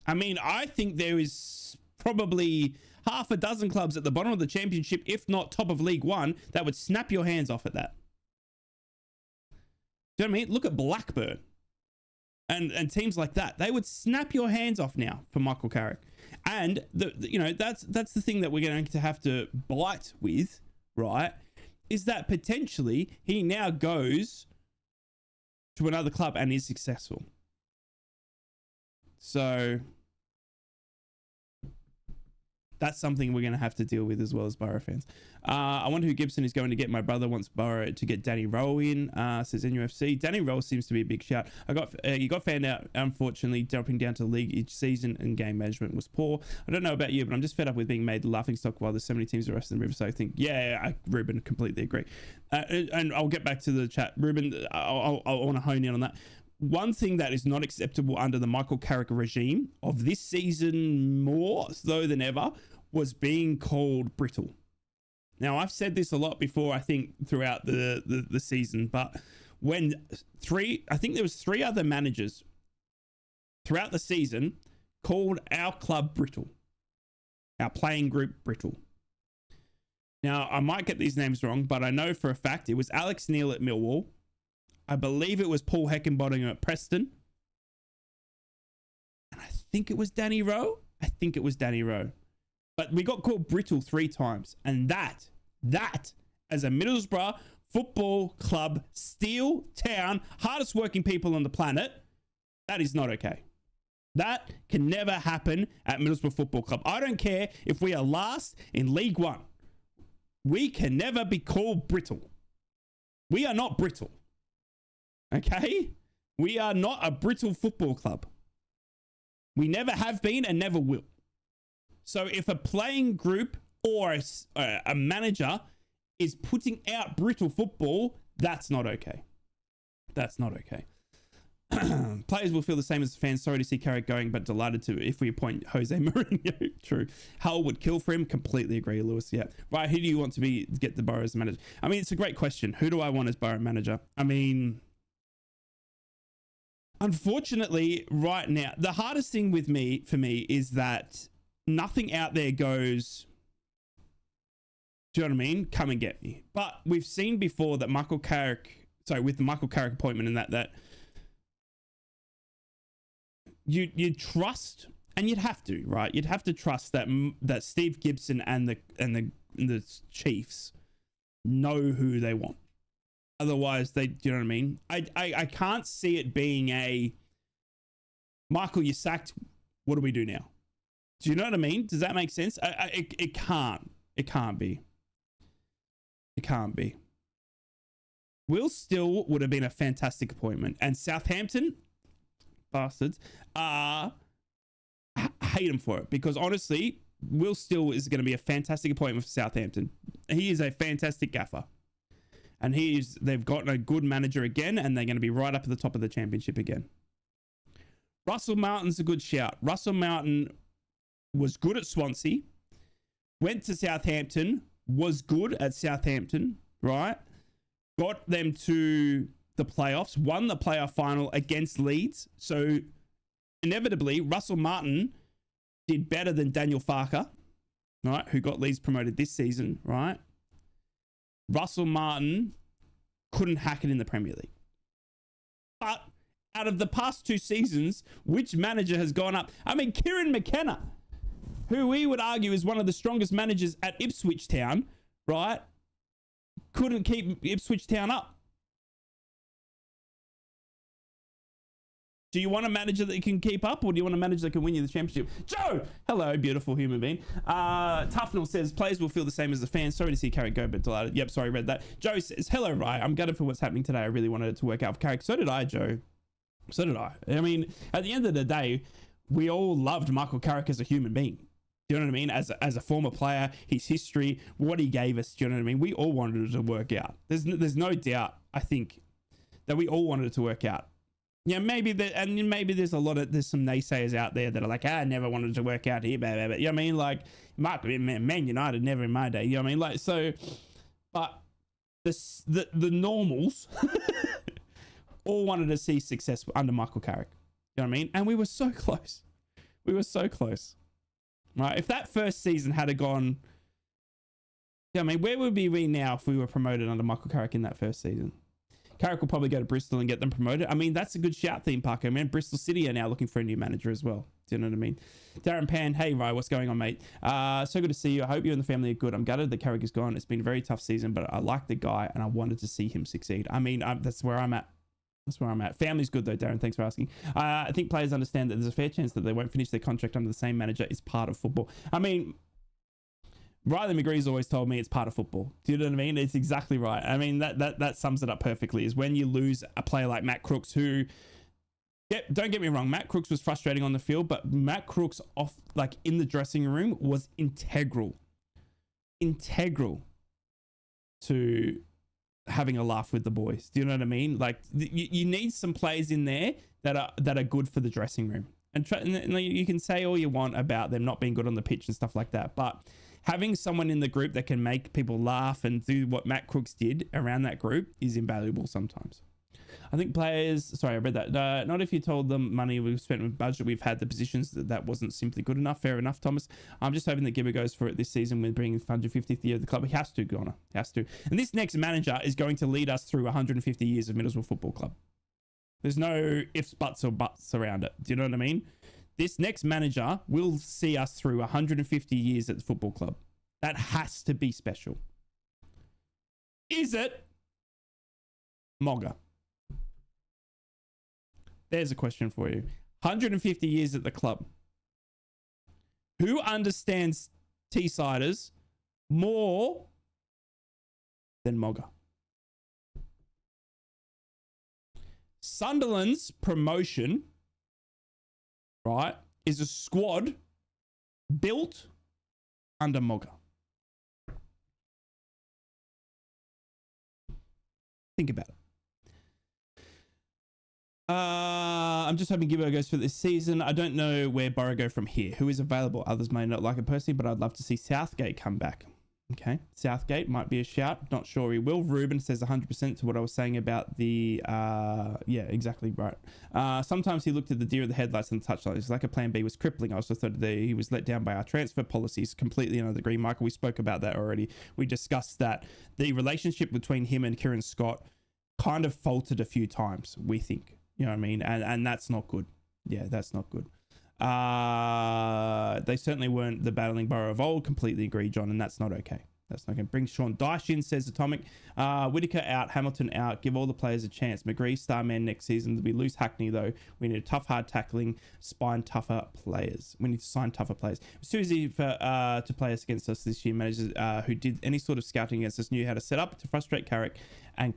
I mean, I think there is probably half a dozen clubs at the bottom of the championship, if not top of League One, that would snap your hands off at that. Do you know what I mean? Look at Blackburn and teams like that. They would snap your hands off now for Michael Carrick. And that's the thing that we're going to have to bite with, right? Is that potentially he now goes to another club and is successful. So that's something we're going to have to deal with as well as Boro fans. I wonder who Gibson is going to get. My brother wants Boro to get Danny Rowe in, says NUFC. Danny Rowe seems to be a big shout. He got found out, unfortunately, jumping down to the league each season, and game management was poor. I don't know about you, but I'm just fed up with being made the laughing stock while there's so many teams are in the river. So I think, Ruben, completely agree. And I'll get back to the chat. Ruben, I want to hone in on that. One thing that is not acceptable under the Michael Carrick regime of this season, more so than ever, was being called brittle. Now, I've said this a lot before, I think, throughout the season, but when I think there was 3 other managers throughout the season called our club brittle, our playing group brittle. Now, I might get these names wrong, but I know for a fact it was Alex Neil at Millwall. I believe it was Paul Heckenbottom at Preston. And I think it was Danny Rowe. But we got called brittle 3 times. And that, as a Middlesbrough Football Club, steel town, hardest working people on the planet, that is not okay. That can never happen at Middlesbrough Football Club. I don't care if we are last in League One. We can never be called brittle. We are not brittle. Okay? We are not a brittle football club. We never have been and never will. So if a playing group or a manager is putting out brittle football, that's not okay. That's not okay. Players will feel the same as the fans. Sorry to see Carrick going, but delighted to if we appoint Jose Mourinho. True. Hull would kill for him. Completely agree, Lewis. Yeah. Right. Who do you want to get the Boro as manager? I mean, it's a great question. Who do I want as Boro manager? I mean, unfortunately, right now, the hardest thing for me is that nothing out there goes, do you know what I mean? Come and get me. But we've seen before that with the Michael Carrick appointment and that you trust, and you'd have to, right? You'd have to trust that Steve Gibson and the Chiefs know who they want. Otherwise, do you know what I mean? I can't see it being a, Michael, you're sacked. What do we do now? Do you know what I mean? Does that make sense? It can't. It can't be. It can't be. Will Still would have been a fantastic appointment. And Southampton, bastards, hate him for it. Because honestly, Will Still is going to be a fantastic appointment for Southampton. He is a fantastic gaffer. And they've gotten a good manager again, and they're going to be right up at the top of the championship again. Russell Martin's a good shout. Russell Martin was good at Swansea, went to Southampton, was good at Southampton, right? Got them to the playoffs, won the playoff final against Leeds. So inevitably, Russell Martin did better than Daniel Farker, right? Who got Leeds promoted this season, right? Russell Martin couldn't hack it in the Premier League. But out of the past 2 seasons, which manager has gone up? I mean, Kieran McKenna, who we would argue is one of the strongest managers at Ipswich Town, right? Couldn't keep Ipswich Town up. Do you want a manager that can keep up, or do you want a manager that can win you the championship? Joe! Hello, beautiful human being. Tufnell says, players will feel the same as the fans. Sorry to see Carrick go, but delighted. Yep, sorry, read that. Joe says, hello, Rye. I'm gutted for what's happening today. I really wanted it to work out for Carrick. So did I, Joe. So did I. I mean, at the end of the day, we all loved Michael Carrick as a human being. Do you know what I mean? As a former player, his history, what he gave us. Do you know what I mean? We all wanted it to work out. There's no doubt, I think, that we all wanted it to work out. Yeah, maybe there's some naysayers out there that are like, I never wanted it to work out here, blah, blah, blah. You know what I mean? Like, Man United, never in my day. You know what I mean? Like, so, but the normals all wanted to see success under Michael Carrick. You know what I mean? And we were so close. We were so close. Right? If that first season had gone, I mean, where would we be now if we were promoted under Michael Carrick in that first season? Carrick will probably go to Bristol and get them promoted. I mean, that's a good shout, Theme Parker. Man, Bristol City are now looking for a new manager as well. Do you know what I mean? Darren Pan, hey, Rye, what's going on, mate? So good to see you. I hope you and the family are good. I'm gutted that Carrick is gone. It's been a very tough season, but I like the guy and I wanted to see him succeed. I mean, that's where I'm at. That's where I'm at. Family's good though, Darren. Thanks for asking. I think players understand that there's a fair chance that they won't finish their contract under the same manager. It's part of football. I mean, Riley McGree's always told me it's part of football. Do you know what I mean? It's exactly right. I mean, that sums it up perfectly, is when you lose a player like Matt Crooks, who, don't get me wrong, Matt Crooks was frustrating on the field, but Matt Crooks in the dressing room was integral to having a laugh with the boys. Do you know what I mean? Like, you need some players in there that are good for the dressing room. And you can say all you want about them not being good on the pitch and stuff like that, but having someone in the group that can make people laugh and do what Matt Crooks did around that group is invaluable sometimes. I think players, sorry, I read that. Not if you told them money we've spent with budget we've had the positions that wasn't simply good enough. Fair enough, Thomas. I'm just hoping that Gibber goes for it this season with bringing the 150th year of the club. He has to, Ghana. He has to. And this next manager is going to lead us through 150 years of Middlesbrough Football Club. There's no ifs, buts, or buts around it. Do you know what I mean? This next manager will see us through 150 years at the football club. That has to be special. Is it Mogga? There's a question for you. 150 years at the club. Who understands T-siders more than Mogga? Sunderland's promotion, right, is a squad built under Mogga. Think about it. I'm just hoping Gibbo goes for this season. I don't know where Boro go from here. Who is available? Others may not like it personally, but I'd love to see Southgate come back. Okay, Southgate might be a shout. Not sure he will. Ruben says 100% to what I was saying about the yeah, exactly right. Sometimes he looked at the deer of the headlights and the touchlight. It's like a plan B was crippling. I also thought that he was let down by our transfer policies. Completely under the green. Michael, we spoke about that already. We discussed that the relationship between him and Kieran Scott kind of faltered a few times, we think. You know what I mean? And that's not good. Yeah, that's not good. They certainly weren't the battling Borough of old. Completely agree, John, and that's not okay. That's not going to bring Sean Dyche in, says Atomic. Whitaker out, Hamilton out. Give all the players a chance. McGree, star man next season. We lose Hackney, though. We need a tough, hard tackling, spine tougher players. We need to sign tougher players. It's too easy for to play us against us this year. Managers who did any sort of scouting against us knew how to set up to frustrate Carrick and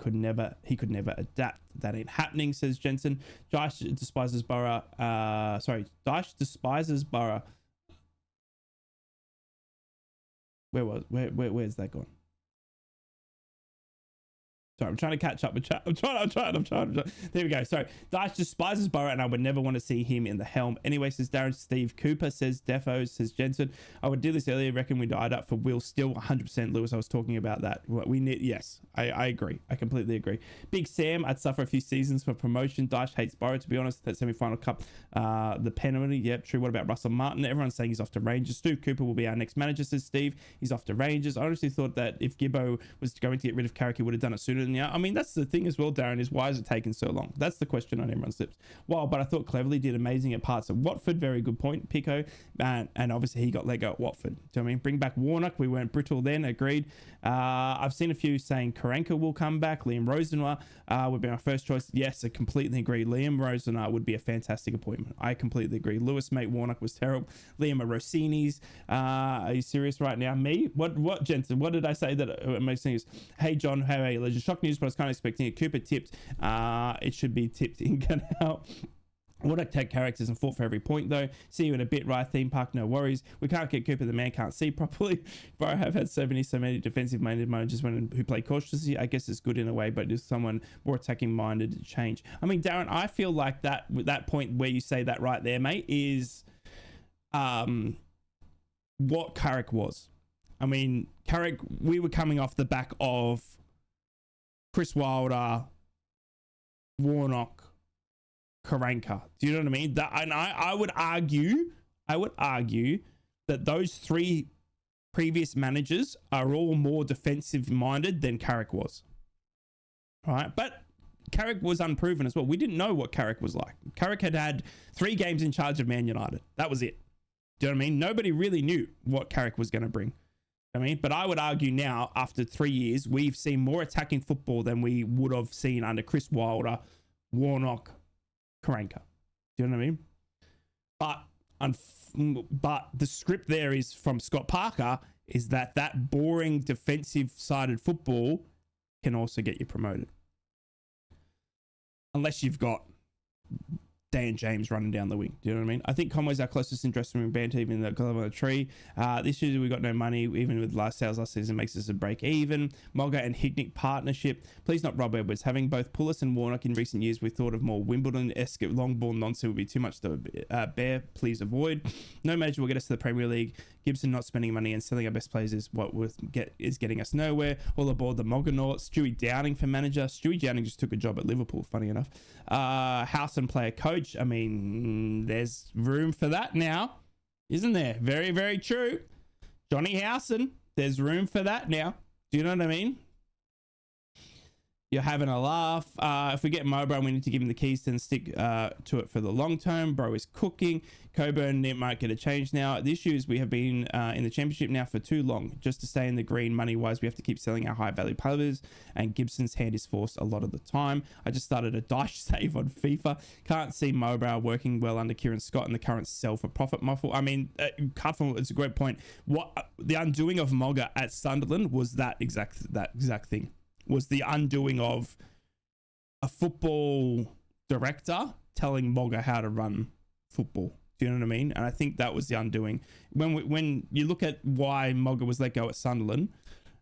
he could never adapt. That ain't happening, says Jensen. Dyche despises Borough. Dyche despises Borough. Where's that gone? Sorry, I'm trying to catch up with chat. I'm trying. There we go. Sorry. Dash despises Boro and I would never want to see him in the helm. Anyway, says Darren. Steve Cooper says Defo, says Jensen. I would do this earlier. Reckon we died up for Will. Still 100% Lewis. I was talking about that. We need, yes, I agree. I completely agree. Big Sam, I'd suffer a few seasons for promotion. Dash hates Boro, to be honest. That semi-final cup, the penalty. Yep, true. What about Russell Martin? Everyone's saying he's off to Rangers. Steve Cooper will be our next manager, says Steve. He's off to Rangers. I honestly thought that if Gibbo was going to get rid of Carrick, he would have done it sooner than now. I mean, that's the thing as well, Darren, is why is it taking so long? That's the question on everyone's lips. Well, but I thought Cleverly did amazing at parts of Watford. Very good point, Pico. And obviously he got let go at Watford. Do you know what I mean? Bring back Warnock. We weren't brittle then. Agreed. I've seen a few saying Karanka will come back. Liam Rosenwa would be my first choice. Yes, I completely agree. Liam Rosenwa would be a fantastic appointment. I completely agree. Lewis, mate, Warnock was terrible. Liam Rossini's. Are you serious right now? Me? What, Jensen? What did I say that amazing is? Hey, John, how are you? Legend. Shock news, but I was kind of expecting it. Cooper tipped. It should be tipped in Canal. Would I take characters and fought for every point though? See you in a bit, right? Theme park, no worries. We can't get Cooper, the man can't see properly. Bro, I have had so many defensive minded managers who play cautiously. I guess it's good in a way, but is someone more attacking minded to change? I mean, Darren, I feel like that point where you say that right there, mate, is what Carrick was. I mean, Carrick, we were coming off the back of Chris Wilder, Warnock, Karanka. Do you know what I mean? And I would argue that those three previous managers are all more defensive minded than Carrick was. All right, but Carrick was unproven as well. We didn't know what Carrick was like. Carrick had 3 games in charge of Man United. That was it. Do you know what I mean? Nobody really knew what Carrick was going to bring. I mean, but I would argue now, after 3 years, we've seen more attacking football than we would have seen under Chris Wilder, Warnock, Karanka. Do you know what I mean? But the script there is from Scott Parker is that boring defensive-sided football can also get you promoted. Unless you've got Dan James running down the wing. Do you know what I mean? I think Conway's our closest in dressing room banter, even the glove on the tree. This year we got no money, even with sales last season makes us a break even. Mogga and Hignick partnership. Please not Rob Edwards. Having both Pullis and Warnock in recent years, we thought of more Wimbledon-esque long ball nonsense would be too much to bear. Please avoid. No major will get us to the Premier League. Gibson not spending money and selling our best players is what is getting us nowhere. All aboard the Mogganauts. Stewie Downing for manager. Stewie Downing just took a job at Liverpool, funny enough. Howson player coach. I mean, there's room for that now, isn't there? Very, very true. Johnny Howson, there's room for that now. Do you know what I mean? You're having a laugh. If we get Mowbray, we need to give him the keys and stick to it for the long term. Bro is cooking. Coburn, it might get a change now. The issue is we have been in the championship now for too long. Just to stay in the green money-wise, we have to keep selling our high-value players, and Gibson's hand is forced a lot of the time. I just started a dash save on FIFA. Can't see Mowbray working well under Kieran Scott and the current sell for profit model. I mean, Cuffin, it's a great point. What the undoing of Mogga at Sunderland was that exact thing. Was the undoing of a football director telling Mogga how to run football. Do you know what I mean? And I think that was the undoing. When you look at why Mogga was let go at Sunderland,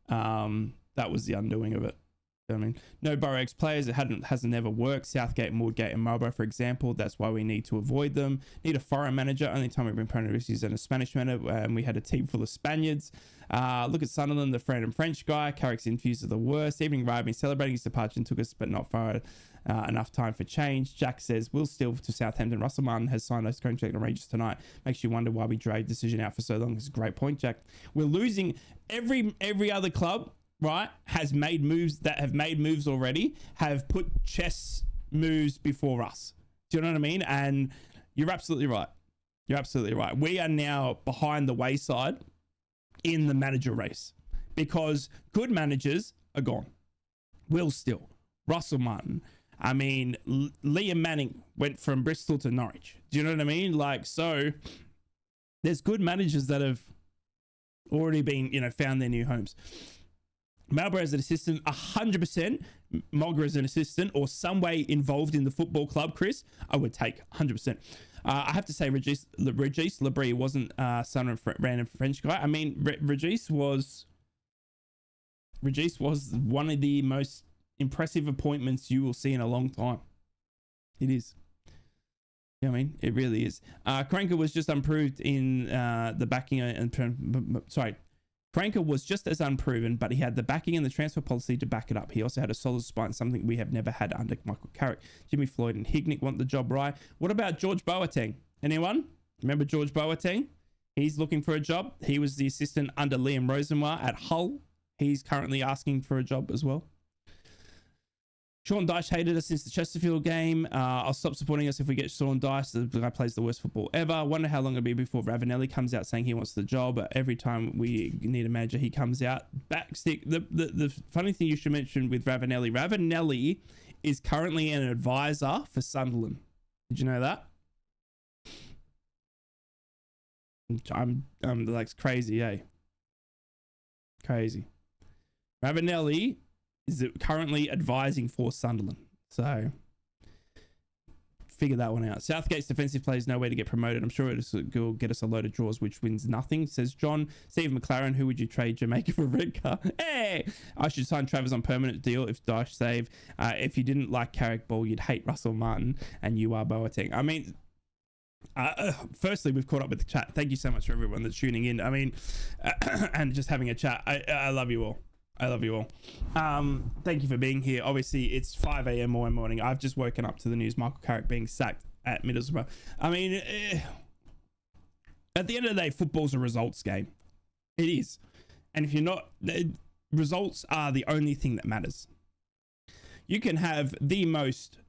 that was the undoing of it. You know what I mean? No Boro ex-players. It hasn't ever worked. Southgate, Moorgate, and Marlborough, for example. That's why we need to avoid them. Need a foreign manager. Only time we've been prone to issues in a Spanish manager, and we had a team full of Spaniards. Look at Sunderland, the random French guy. Carrick's infused are the worst. Evening Ride been celebrating his departure and took us, but not far enough time for change. Jack says, Will still to Southampton. Russell Martin has signed us contract on Rangers tonight. Makes you wonder why we dragged decision out for so long. It's a great point, Jack. We're losing every other club, right, has made moves that have made moves already, have put chess moves before us. Do you know what I mean? And you're absolutely right. You're absolutely right. We are now behind the wayside in the manager race because good managers are gone. Will Still, Russell Martin. I mean, Liam Manning went from Bristol to Norwich. Do you know what I mean? Like, so there's good managers that have already been, found their new homes. Marlborough as an assistant, 100%. Mogga as an assistant or some way involved in the football club, Chris, I would take 100%. I have to say, Regis Labrie wasn't son of a random French guy. I mean, Regis was one of the most impressive appointments you will see in a long time. It is. You know what I mean? It really is. Cranker was just unproved in the backing and Cranker was just as unproven, but he had the backing and the transfer policy to back it up. He also had a solid spine, something we have never had under Michael Carrick. Jimmy Floyd and Hignick want the job right. What about George Boateng? Anyone? Remember George Boateng? He's looking for a job. He was the assistant under Liam Rosenwar at Hull. He's currently asking for a job as well. Sean Dyche hated us since the Chesterfield game. I'll stop supporting us if we get Sean Dyche. The guy plays the worst football ever. Wonder how long it'll be before Ravanelli comes out saying he wants the job. Every time we need a manager, he comes out. Backstick. The funny thing you should mention with Ravanelli is currently an advisor for Sunderland. Did you know that? I'm like crazy, eh? Crazy. Ravanelli is currently advising for Sunderland. So figure that one out. Southgate's defensive players nowhere to get promoted. I'm sure it'll get us a load of draws, which wins nothing, says John. Steve McLaren, who would you trade Jamaica for Redcar? Hey! I should sign Travers on permanent deal if Dyche save. If you didn't like Carrick Ball, you'd hate Russell Martin, and you are Boateng. I mean, firstly, we've caught up with the chat. Thank you so much for everyone that's tuning in. I mean, and just having a chat. I love you all. I love you all. Thank you for being here. Obviously, it's 5 a.m. morning. I've just woken up to the news. Michael Carrick being sacked at Middlesbrough. I mean, at the end of the day, football's a results game. It is. And if you're not, results are the only thing that matters. You can have the most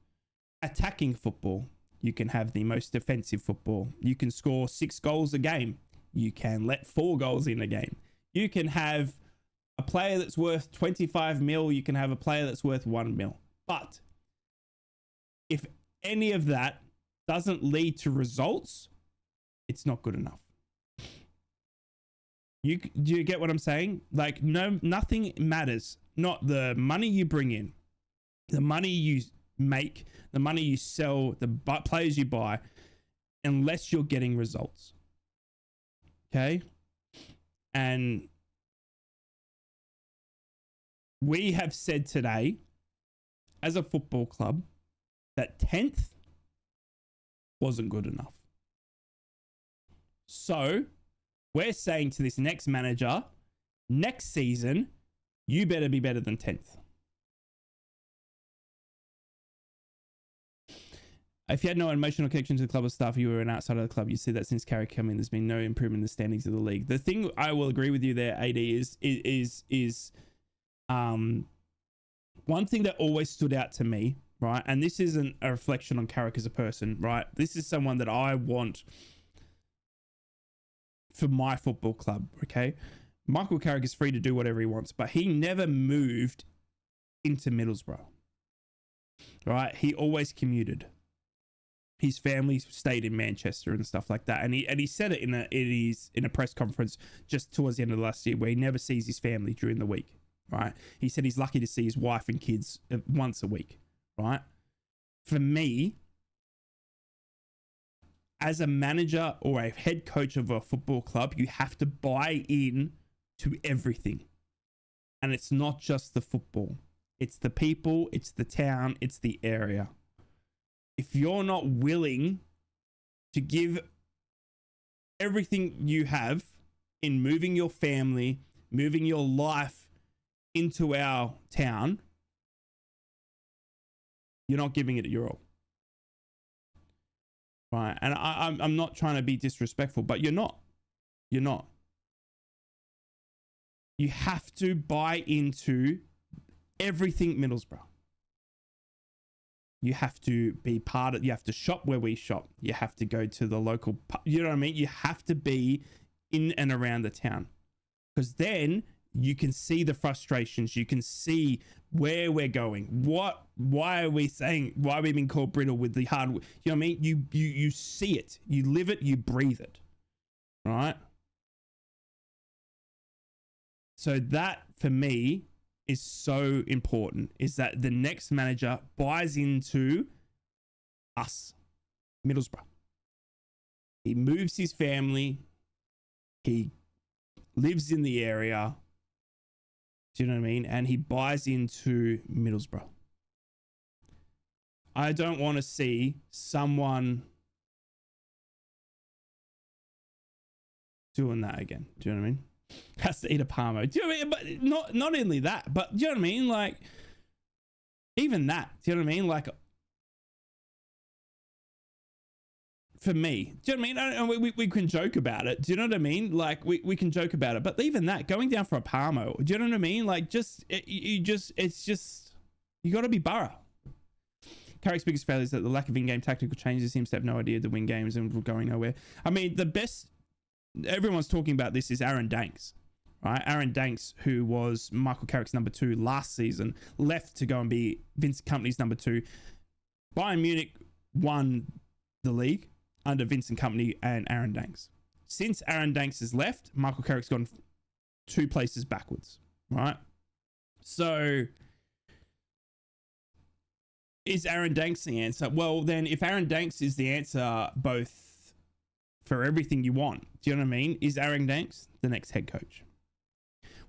attacking football. You can have the most defensive football. You can score 6 goals a game. You can let 4 goals in a game. You can have a player that's worth 25 mil. You can have a player that's worth 1 mil. But if any of that doesn't lead to results, it's not good enough. Do you get what I'm saying? Like, nothing matters. Not the money you bring in, the money you make, the money you sell, the players you buy, unless you're getting results. Okay? And we have said today, as a football club, that 10th wasn't good enough. So we're saying to this next manager, next season, you better be better than 10th. If you had no emotional connection to the club or staff, you were an outsider of the club. You see that since Carrick came in, there's been no improvement in the standings of the league. The thing I will agree with you there, AD, is one thing that always stood out to me, right? And this isn't a reflection on Carrick as a person, right? This is someone that I want for my football club, okay? Michael Carrick is free to do whatever he wants, but he never moved into Middlesbrough, right? He always commuted. His family stayed in Manchester and stuff like that. And he said it in a press conference just towards the end of the last year, where he never sees his family during the week, right? He said he's lucky to see his wife and kids once a week, right? For me, as a manager or a head coach of a football club, you have to buy in to everything. And it's not just the football. It's the people, it's the town, it's the area. If you're not willing to give everything you have in moving your family, moving your life into our town, you're not giving it your all. Right? And I'm not trying to be disrespectful, but you're not. You're not. You have to buy into everything Middlesbrough. You have to be part of, you have to shop where we shop. You have to go to the local, you know what I mean? You have to be in and around the town, because then you can see the frustrations. You can see where we're going. Why are we saying, why are we being called brittle with the hard, you know what I mean? You see it, you live it, you breathe it. Right? So that for me is so important, is that the next manager buys into us, Middlesbrough. He moves his family. He lives in the area. Do you know what I mean? And he buys into Middlesbrough. I don't want to see someone doing that again. Do you know what I mean? Has to eat a Parmo. Do you know what I mean? But not only that, but do you know what I mean? Like, even that. Do you know what I mean? Like, for me, do you know what I mean? We can joke about it. Do you know what I mean? Like, we can joke about it, but even that, going down for a Parmo, do you know what I mean? Like, you got to be Boro. Carrick's biggest failure is that the lack of in-game tactical changes. Seems to have no idea to win games and we're going nowhere. I mean, the best everyone's talking about this is Aaron Danks, right? Aaron Danks, who was Michael Carrick's number 2 last season, left to go and be Vincent Kompany's number 2. Bayern Munich won the league under Vincent Kompany and Aaron Danks. Since Aaron Danks has left, Michael Carrick's gone 2 places backwards, right? So is Aaron Danks the answer? Well, then if Aaron Danks is the answer both for everything you want, do you know what I mean? Is Aaron Danks the next head coach?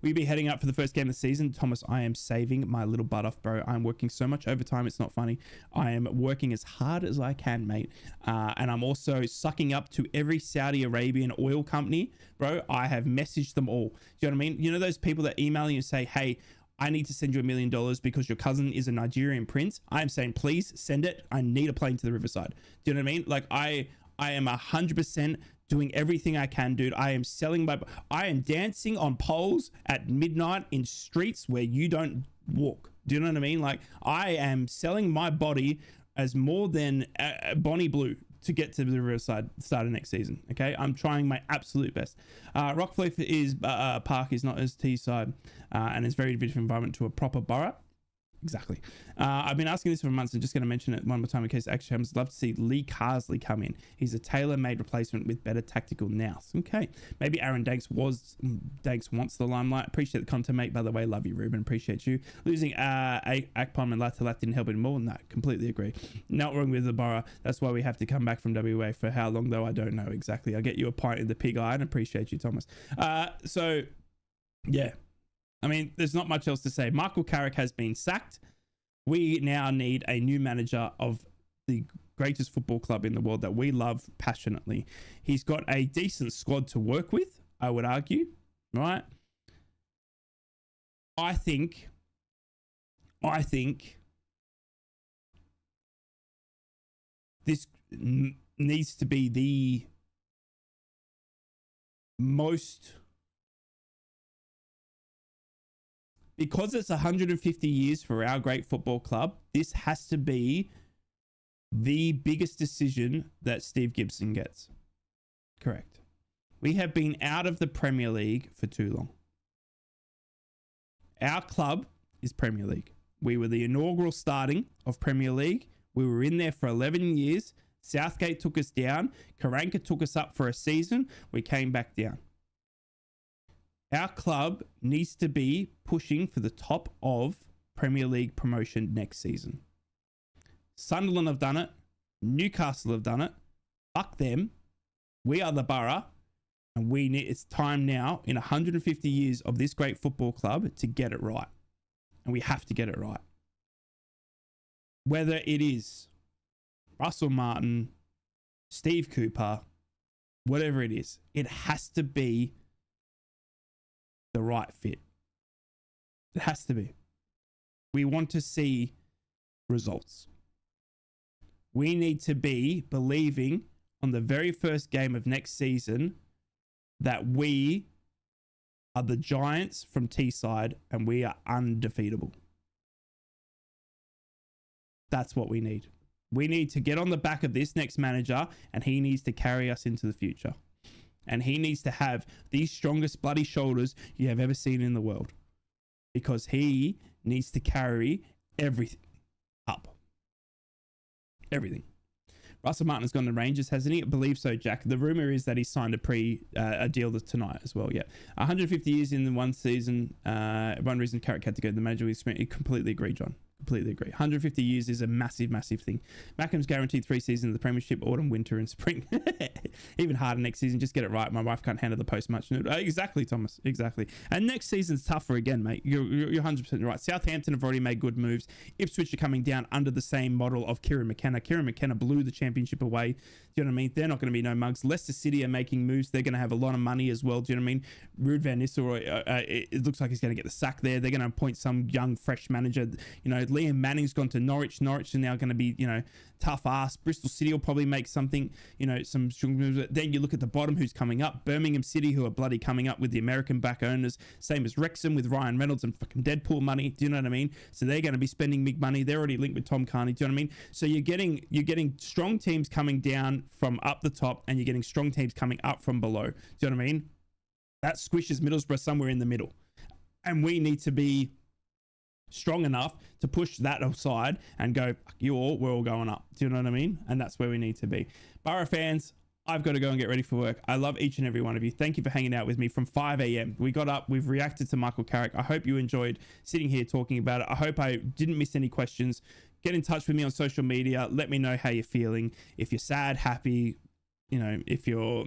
We'll be heading up for the first game of the season. Thomas, I am saving my little butt off, bro. I'm working so much overtime, it's not funny. I am working as hard as I can, mate. And I'm also sucking up to every Saudi Arabian oil company, bro. I have messaged them all. Do you know what I mean? You know those people that email you and say, hey, I need to send you $1 million because your cousin is a Nigerian prince. I'm saying, please send it. I need a plane to the Riverside. Do you know what I mean? Like, I am 100% doing everything I can, dude. I am dancing on poles at midnight in streets where you don't walk. Do you know what I mean? Like, I am selling my body as more than Bonnie Blue to get to the Riverside start of next season. Okay, I'm trying my absolute best. Rockcliffe is park is not as Teesside, and it's very different environment to a proper borough. Exactly. I've been asking this for months and just going to mention it one more time in case actually I'd love to see Lee Carsley come in. He's a tailor-made replacement with better tactical nous. Okay. Maybe Aaron Danks wants the limelight. Appreciate the content, mate. By the way, love you, Ruben. Appreciate you. Losing Akpom and Latalat didn't help anymore. No, completely agree. Not wrong with the borough. That's why we have to come back from WA. For how long, though, I don't know exactly. I'll get you a pint in the pig eye and appreciate you, Thomas. So, yeah. I mean, there's not much else to say. Michael Carrick has been sacked. We now need a new manager of the greatest football club in the world that we love passionately. He's got a decent squad to work with, I would argue, right? I think this needs to be the most... Because it's 150 years for our great football club, this has to be the biggest decision that Steve Gibson gets. Correct. We have been out of the Premier League for too long. Our club is Premier League. We were the inaugural starting of Premier League. We were in there for 11 years. Southgate took us down. Karanka took us up for a season. We came back down. Our club needs to be pushing for the top of Premier League promotion next season. Sunderland have done it. Newcastle have done it. Fuck them. We are the borough. And it's time now, in 150 years of this great football club, to get it right. And we have to get it right. Whether it is Russell Martin, Steve Cooper, whatever it is, it has to be the right fit. It has to be. We want to see results. We need to be believing on the very first game of next season that we are the Giants from Teesside and we are undefeatable. That's what we need. We need to get on the back of this next manager and he needs to carry us into the future. And he needs to have the strongest bloody shoulders you have ever seen in the world. Because he needs to carry everything up. Everything. Russell Martin has gone to Rangers, hasn't he? I believe so, Jack. The rumor is that he signed a deal tonight as well, yeah. 150 years in the one season. One reason Carrick had to go to the manager experience. Completely agree, John. Completely agree. 150 years is a massive, massive thing. Mackham's guaranteed 3 seasons of the Premiership, autumn, winter, and spring. Even harder next season. Just get it right. My wife can't handle the post-match. Exactly, Thomas. Exactly. And next season's tougher again, mate. You're 100% right. Southampton have already made good moves. Ipswich are coming down under the same model of Kieran McKenna. Kieran McKenna blew the championship away. Do you know what I mean? They're not going to be no mugs. Leicester City are making moves. They're going to have a lot of money as well. Do you know what I mean? Ruud van Nistelrooy, it looks like he's going to get the sack there. They're going to appoint some young, fresh manager. You know, Liam Manning's gone to Norwich. Norwich are now going to be, you know, tough ass. Bristol City will probably make something, you know, some strong moves. Then you look at the bottom who's coming up. Birmingham City, who are bloody coming up with the American back owners. Same as Wrexham with Ryan Reynolds and fucking Deadpool money. Do you know what I mean? So they're going to be spending big money. They're already linked with Tom Carney. Do you know what I mean? So you're getting strong teams coming down from up the top, and you're getting strong teams coming up from below. Do you know what I mean? That squishes Middlesbrough somewhere in the middle. And we need to be strong enough to push that aside and go, fuck you all, we're all going up. Do you know what I mean? And that's where we need to be. Boro fans, I've got to go and get ready for work. I love each and every one of you. Thank you for hanging out with me from 5 a.m. We got up, we've reacted to Michael Carrick. I hope you enjoyed sitting here talking about it. I hope I didn't miss any questions. Get in touch with me on social media. Let me know how you're feeling. If you're sad, happy, you know, if you're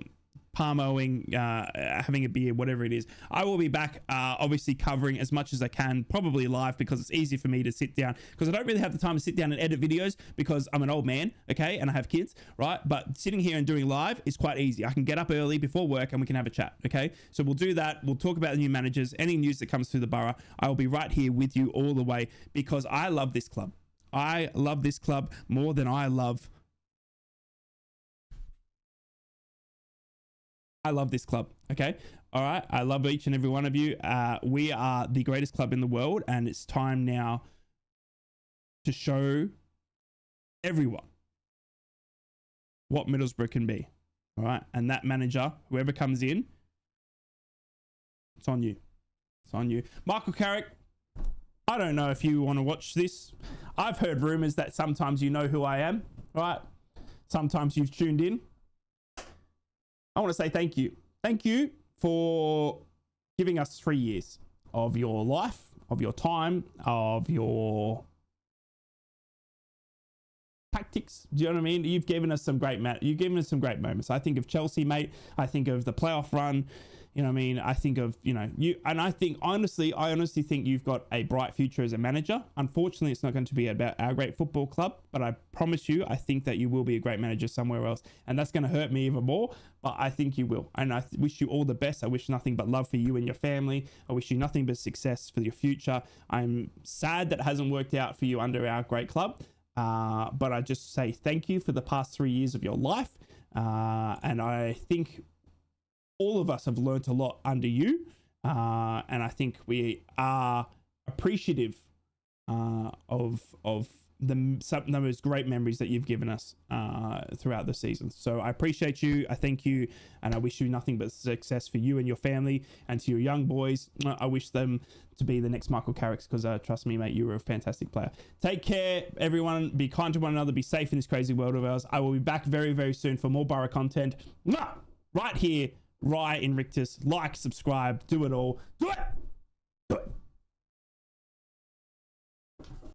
palmoing, having a beer, whatever it is. I will be back, obviously covering as much as I can, probably live, because it's easy for me to sit down, because I don't really have the time to sit down and edit videos because I'm an old man, okay, and I have kids, right? But sitting here and doing live is quite easy. I can get up early before work and we can have a chat, okay? So we'll do that. We'll talk about the new managers, any news that comes through the borough. I will be right here with you all the way, because I love this club. I love this club more than I love this club. Okay. All right. I love each and every one of you. We are the greatest club in the world, and it's time now to show everyone what Middlesbrough can be. All right. And that manager, whoever comes in, it's on you. It's on you. Michael Carrick, I don't know if you want to watch this. I've heard rumors that sometimes you know who I am, right? Sometimes you've tuned in. I want to say thank you. Thank you for giving us 3 years of your life, of your time, of your tactics. Do you know what I mean? You've given us some great moments. I think of Chelsea, mate. I think of the playoff run. You know what I mean? I think of, you know, you, and I think I honestly think you've got a bright future as a manager. Unfortunately, it's not going to be about our great football club, but I promise you, I think that you will be a great manager somewhere else, and that's going to hurt me even more, but I think you will. And I wish you all the best. I wish nothing but love for you and your family. I wish you nothing but success for your future. I'm sad that it hasn't worked out for you under our great club, but I just say thank you for the past 3 years of your life, and I think all of us have learnt a lot under you, and I think we are appreciative of some of those great memories that you've given us throughout the season. So I appreciate you, I thank you, and I wish you nothing but success for you and your family, and to your young boys. I wish them to be the next Michael Carricks, because trust me, mate, you were a fantastic player. Take care, everyone. Be kind to one another. Be safe in this crazy world of ours. I will be back very, very soon for more Borough content. Right here, right in Rictus. Like, subscribe, do it all. Do it!